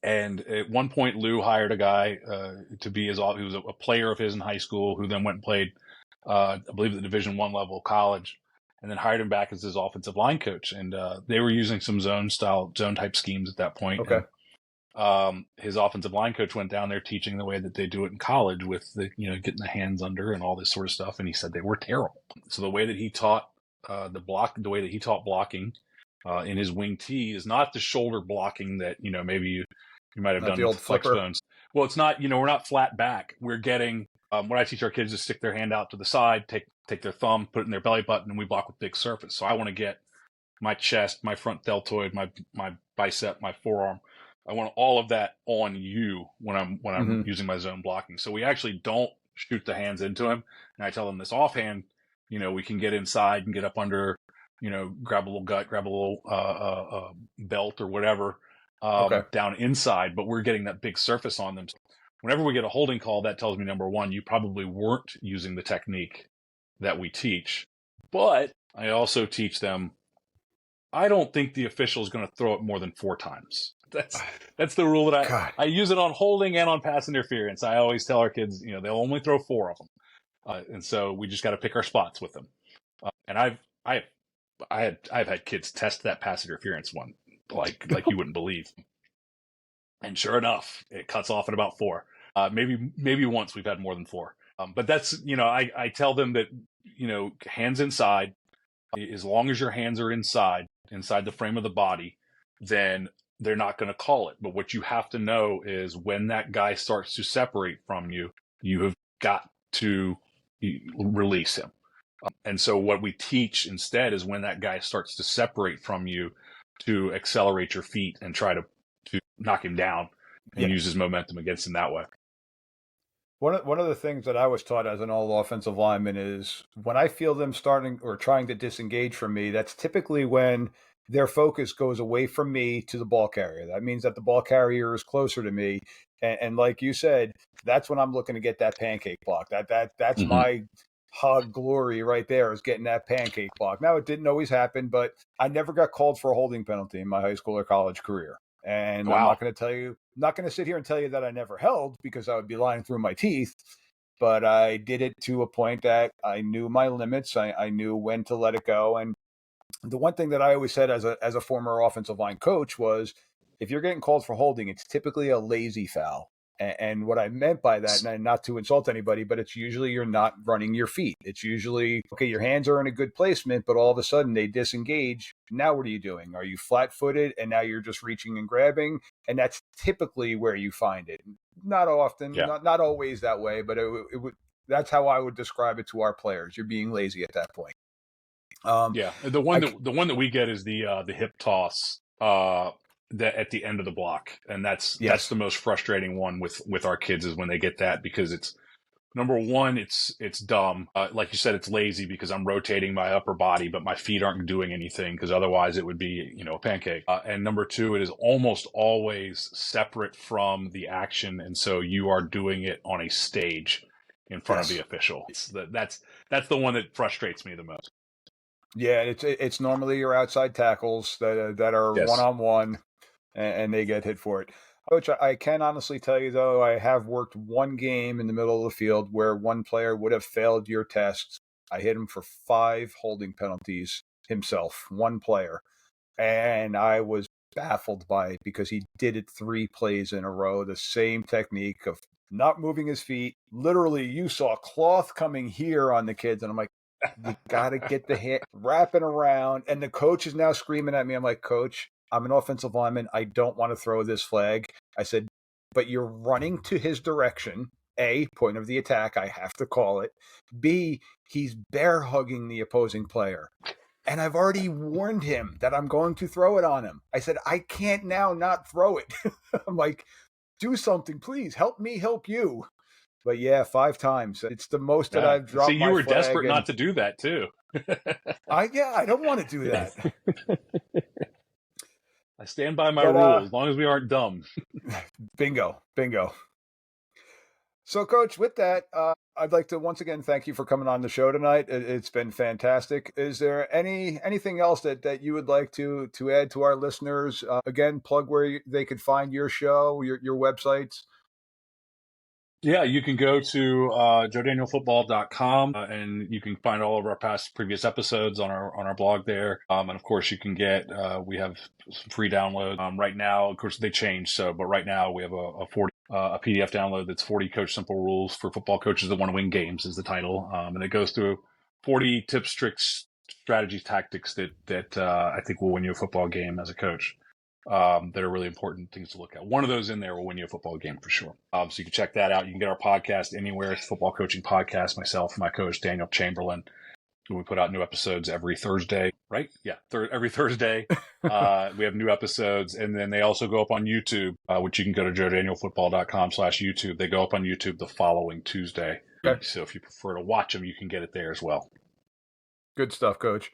And at one point, Lou hired a guy to be he was a player of his in high school, who then went and played, I believe, at the Division I level college, and then hired him back as his offensive line coach. And they were using some zone type schemes at that point. Okay. And, his offensive line coach went down there teaching the way that they do it in college with the, getting the hands under and all this sort of stuff. And he said they were terrible. So the way that he taught the way that he taught blocking in his wing T is not the shoulder blocking that, maybe you might have Not done the old with flex flipper. bones. Well, it's not, we're not flat back. We're getting, when I teach our kids to stick their hand out to the side, take their thumb, put it in their belly button, and we block with big surface. So I want to get my chest, my front deltoid, my bicep, my forearm. I want all of that on you when I'm using my zone blocking. So we actually don't shoot the hands into him. And I tell them this offhand, we can get inside and get up under, grab a little gut, grab a little belt or whatever. Down inside, but we're getting that big surface on them. So whenever we get a holding call, that tells me, number one, you probably weren't using the technique that we teach. But I also teach them, I don't think the official is going to throw it more than 4 times. That's the rule that I use it on holding and on pass interference. I always tell our kids, they'll only throw 4 of them, and so we just got to pick our spots with them. And I've had kids test that pass interference one. Like you wouldn't believe. And sure enough, it cuts off at about 4. Maybe once we've had more than 4. But that's, I tell them that, hands inside, as long as your hands are inside the frame of the body, then they're not going to call it. But what you have to know is when that guy starts to separate from you, you have got to release him. And so what we teach instead is when that guy starts to separate from you, to accelerate your feet and try to knock him down and use his momentum against him that way. One of the things that I was taught as an all offensive lineman is when I feel them starting or trying to disengage from me, that's typically when their focus goes away from me to the ball carrier. That means that the ball carrier is closer to me. And like you said, that's when I'm looking to get that pancake block. That's my hog glory right there, is getting that pancake block. Now, it didn't always happen, but I never got called for a holding penalty in my high school or college career. And I'm not going to sit here and tell you that I never held, because I would be lying through my teeth. But I did it to a point that I knew my limits. I knew when to let it go. And the one thing that I always said as a former offensive line coach was, if you're getting called for holding, it's typically a lazy foul. And what I meant by that, and not to insult anybody, but it's usually you're not running your feet. It's usually, okay, your hands are in a good placement, but all of a sudden they disengage. Now what are you doing? Are you flat-footed, and now you're just reaching and grabbing? And that's typically where you find it. Not often, not always that way, but it would. That's how I would describe it to our players. You're being lazy at that point. The one that we get is the hip toss. That at the end of the block, and that's the most frustrating one with our kids, is when they get that, because it's, number one, it's dumb. Like you said, it's lazy because I'm rotating my upper body, but my feet aren't doing anything, because otherwise it would be, a pancake. And number two, it is almost always separate from the action, and so you are doing it on a stage in front of the official. That's the one that frustrates me the most. Yeah, it's normally your outside tackles that are one-on-one. and they get hit for it. Coach, I can honestly tell you, though, I have worked one game in the middle of the field where one player would have failed your tests. I hit him for 5 holding penalties himself, one player. And I was baffled by it because he did it 3 plays in a row, the same technique of not moving his feet. Literally, you saw cloth coming here on the kids. And I'm like, you got to get the hit wrapping around. And the coach is now screaming at me. I'm like, Coach, I'm an offensive lineman. I don't want to throw this flag. I said, but you're running to his direction. A, point of the attack. I have to call it. B, he's bear hugging the opposing player. And I've already warned him that I'm going to throw it on him. I said, I can't now not throw it. I'm like, do something, please. Help me help you. But yeah, 5 times. It's the most that I've dropped. See, you were desperate not to do that too. I don't want to do that. I stand by my rules as long as we aren't dumb. Bingo. So, Coach, with that, I'd like to once again thank you for coming on the show tonight. It's been fantastic. Is there anything else that you would like to add to our listeners? Again, plug where they could find your show, your websites. Yeah, you can go to joedanielfootball.com and you can find all of our previous episodes on our blog there. And of course, you can get we have some free downloads right now. Of course, they change. But right now we have a PDF download that's 40 coach simple rules for football coaches that want to win games is the title, and it goes through 40 tips, tricks, strategies, tactics that I think will win you a football game as a coach. That are really important things to look at. One of those in there will win you a football game for sure. So you can check that out. You can get our podcast anywhere. It's Football Coaching Podcast. Myself and my coach, Daniel Chamberlain. We put out new episodes every Thursday, right? Yeah, every Thursday. We have new episodes. And then they also go up on YouTube, which you can go to joedanielfootball.com/YouTube. They go up on YouTube the following Tuesday. Okay. So if you prefer to watch them, you can get it there as well. Good stuff, Coach.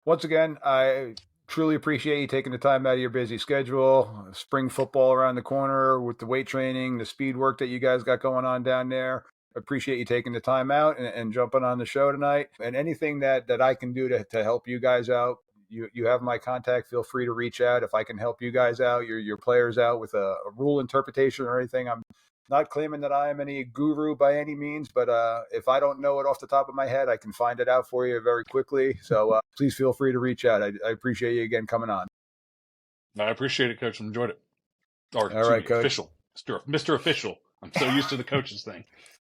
Once again, I truly appreciate you taking the time out of your busy schedule. Spring football around the corner with the weight training, the speed work that you guys got going on down there. Appreciate you taking the time out and jumping on the show tonight. And anything that I can do to help you guys out, you have my contact. Feel free to reach out. If I can help you guys out, your players out with a rule interpretation or anything, I'm not claiming that I am any guru by any means, but if I don't know it off the top of my head, I can find it out for you very quickly. So please feel free to reach out. I appreciate you again coming on. I appreciate it, Coach. I enjoyed it. All right, Coach. Official. Mr. Official. I'm so used to the coaches thing.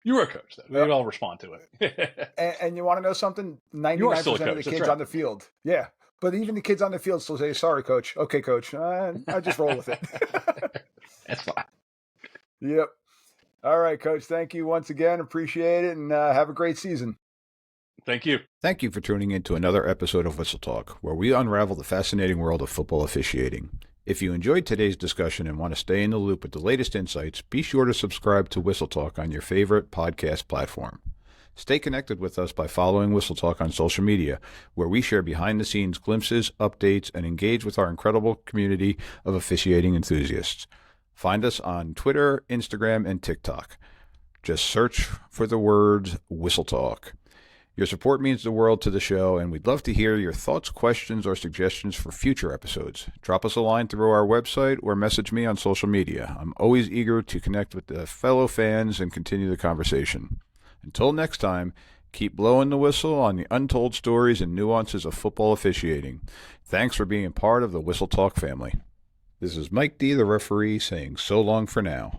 You were a coach, though. Maybe I'll respond to it. and you want to know something? 99% of the kids on the field. Yeah. But even the kids on the field still say, sorry, Coach. Okay, Coach. I just roll with it. That's fine. Yep. All right, Coach. Thank you once again. Appreciate it, and have a great season. Thank you. Thank you for tuning in to another episode of Whistle Talk, where we unravel the fascinating world of football officiating. If you enjoyed today's discussion and want to stay in the loop with the latest insights, be sure to subscribe to Whistle Talk on your favorite podcast platform. Stay connected with us by following Whistle Talk on social media, where we share behind-the-scenes glimpses, updates, and engage with our incredible community of officiating enthusiasts. Find us on Twitter, Instagram, and TikTok. Just search for the words Whistle Talk. Your support means the world to the show, and we'd love to hear your thoughts, questions, or suggestions for future episodes. Drop us a line through our website or message me on social media. I'm always eager to connect with the fellow fans and continue the conversation. Until next time, keep blowing the whistle on the untold stories and nuances of football officiating. Thanks for being part of the Whistle Talk family. This is Mike D., the referee, saying so long for now.